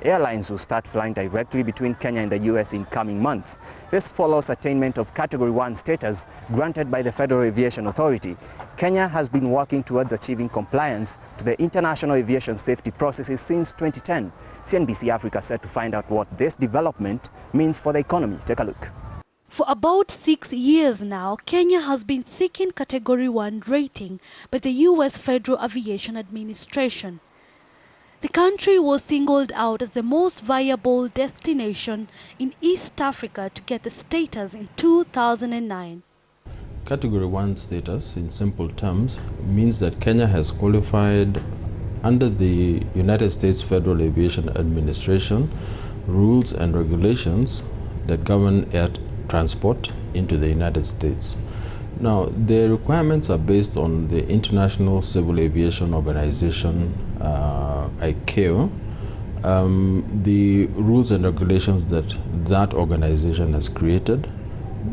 Airlines will start flying directly between Kenya and the US in coming months. This follows attainment of Category 1 status granted by the Federal Aviation Authority. Kenya has been working towards achieving compliance to the international aviation safety processes since 2010. CNBC Africa set to find out what this development means for the economy. Take a look. For about 6 years now, Kenya has been seeking Category 1 rating by the US Federal Aviation Administration. The country was singled out as the most viable destination in East Africa to get the status in 2009. Category 1 status, in simple terms, means that Kenya has qualified under the United States Federal Aviation Administration rules and regulations that govern air transport into the United States. Now, the requirements are based on the International Civil Aviation Organization, ICAO, the rules and regulations that that organization has created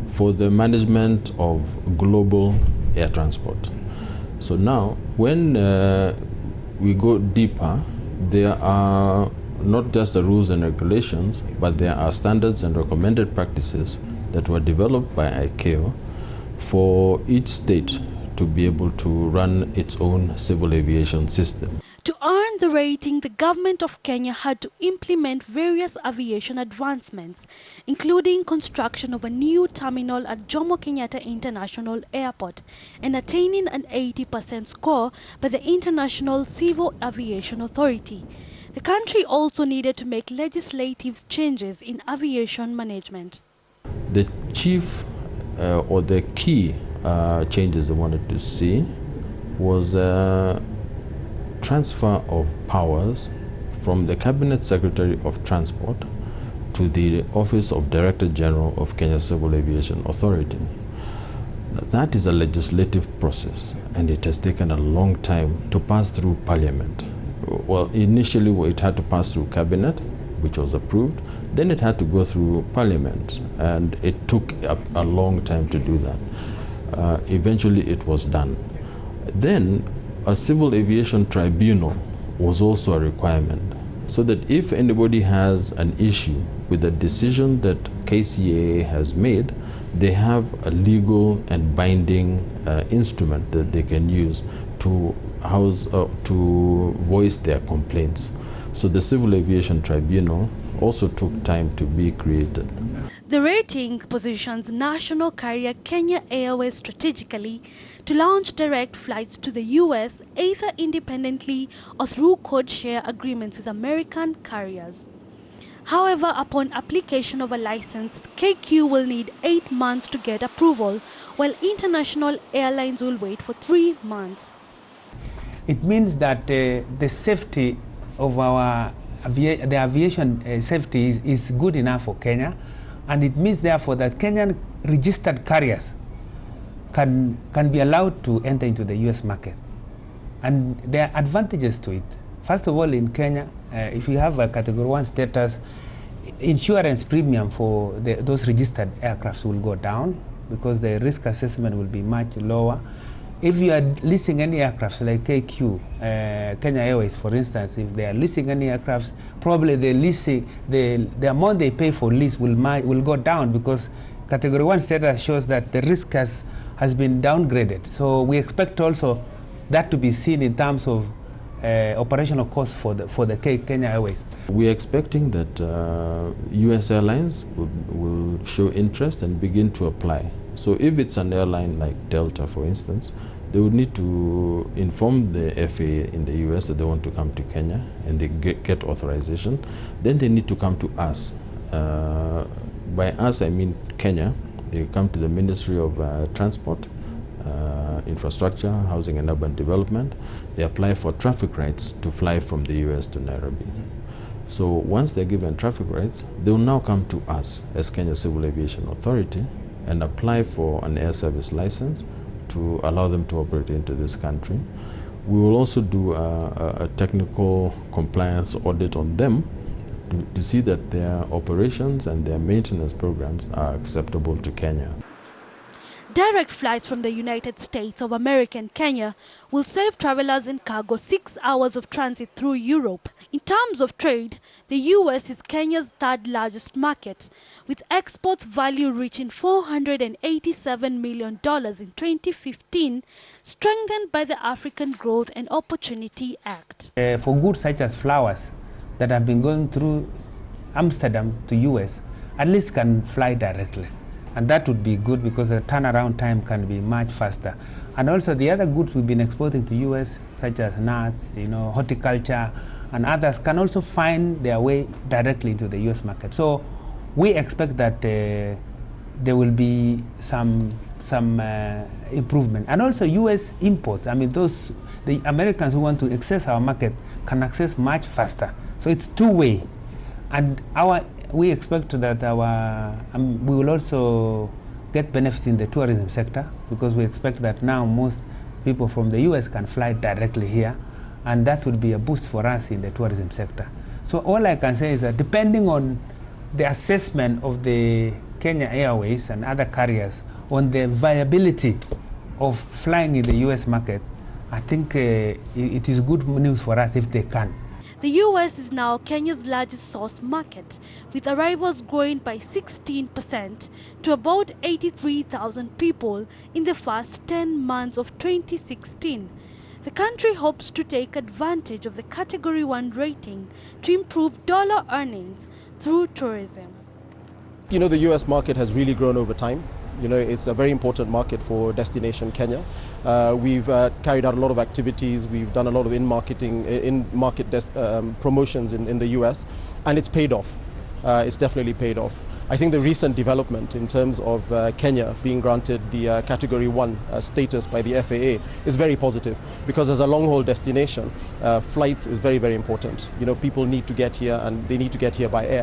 for the management of global air transport. So now, when we go deeper, there are not just the rules and regulations, but there are standards and recommended practices that were developed by ICAO for each state to be able to run its own civil aviation system. To earn the rating, the government of Kenya had to implement various aviation advancements, including construction of a new terminal at Jomo Kenyatta International Airport and attaining an 80% score by the International Civil Aviation Authority. The country also needed to make legislative changes in aviation management. The chief or the key changes they wanted to see was transfer of powers from the Cabinet Secretary of Transport to the Office of Director General of Kenya Civil Aviation Authority. Now, that is a legislative process, and it has taken a long time to pass through Parliament. Well, initially it had to pass through Cabinet, which was approved. Then it had to go through Parliament, and it took a long time to do that. Eventually it was done. Then a civil aviation tribunal was also a requirement, so that if anybody has an issue with a decision that KCAA has made, they have a legal and binding instrument that they can use to voice their complaints. So the Civil Aviation Tribunal also took time to be created. The rating positions national carrier Kenya Airways strategically to launch direct flights to the US either independently or through code share agreements with American carriers. However, upon application of a license, KQ will need 8 months to get approval, while international airlines will wait for 3 months. It means that the safety of the aviation safety is good enough for Kenya, and it means therefore that Kenyan registered carriers can be allowed to enter into the US market. And there are advantages to it. First of all, in Kenya, if you have a Category 1 status, insurance premium for those registered aircrafts will go down because the risk assessment will be much lower. If you are leasing any aircraft like KQ, Kenya Airways, for instance, if they are leasing any aircraft, probably the amount they pay for lease will go down because Category 1 status shows that the risk has been downgraded. So we expect also that to be seen in terms of operational costs for the Kenya Airways. We are expecting that US airlines will show interest and begin to apply. So if it's an airline like Delta, for instance, they would need to inform the FAA in the US that they want to come to Kenya, and they get authorization. Then they need to come to us. By us, I mean Kenya. They come to the Ministry of Transport, Infrastructure, Housing and Urban Development. They apply for traffic rights to fly from the US to Nairobi. So once they're given traffic rights, they will now come to us as Kenya Civil Aviation Authority and apply for an air service license to allow them to operate into this country. We will also do a technical compliance audit on them to see that their operations and their maintenance programs are acceptable to Kenya. Direct flights from the United States of America and Kenya will save travelers and cargo 6 hours of transit through Europe. In terms of trade, the US is Kenya's third largest market, with exports value reaching $487 million in 2015, strengthened by the African Growth and Opportunity Act. For goods such as flowers that have been going through Amsterdam to US, at least can fly directly. And that would be good because the turnaround time can be much faster. And also the other goods we've been exporting to US, such as nuts, horticulture, and others, can also find their way directly into the US market. So we expect that there will be some improvement. And also US imports, I mean, the Americans who want to access our market can access much faster. So it's two-way. And we expect that we will also get benefits in the tourism sector, because we expect that now most people from the US can fly directly here, and that would be a boost for us in the tourism sector. So all I can say is that depending on the assessment of the Kenya Airways and other carriers on the viability of flying in the US market, I think it is good news for us if they can. The US is now Kenya's largest source market, with arrivals growing by 16% to about 83,000 people in the first 10 months of 2016. The country hopes to take advantage of the Category 1 rating to improve dollar earnings through tourism. The US market has really grown over time. It's a very important market for destination Kenya. We've carried out a lot of activities. We've done a lot of in-market promotions in the US, and it's paid off. It's definitely paid off. I think the recent development in terms of Kenya being granted the Category 1 status by the FAA is very positive, because as a long-haul destination, flights is very, very important. People need to get here, and they need to get here by air.